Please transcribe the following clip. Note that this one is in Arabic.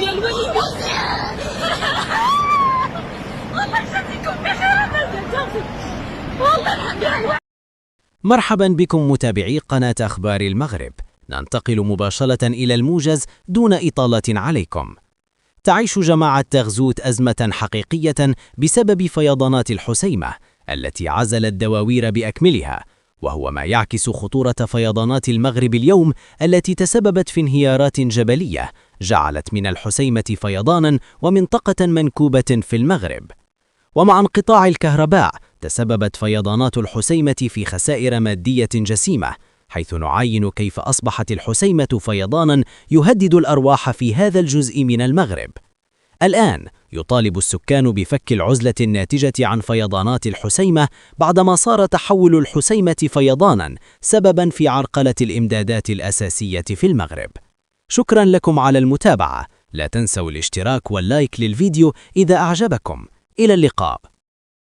يا الوليد. الله يجزيكم بخير. والله الحمد لله. مرحبا بكم متابعي قناة أخبار المغرب. ننتقل مباشرة إلى الموجز دون إطالة عليكم. تعيش جماعة تغزوت أزمة حقيقية بسبب فيضانات الحسيمة التي عزلت دواوير بأكملها، وهو ما يعكس خطورة فيضانات المغرب اليوم التي تسببت في انهيارات جبلية جعلت من الحسيمة فيضانا ومنطقة منكوبة في المغرب. ومع انقطاع الكهرباء تسببت فيضانات الحسيمة في خسائر مادية جسيمة، حيث نعاين كيف أصبحت الحسيمة فيضانا يهدد الأرواح في هذا الجزء من المغرب. الآن يطالب السكان بفك العزلة الناتجة عن فيضانات الحسيمة بعدما صار تحول الحسيمة فيضانا سببا في عرقلة الإمدادات الأساسية في المغرب. شكرا لكم على المتابعة، لا تنسوا الاشتراك واللايك للفيديو إذا أعجبكم. إلى اللقاء.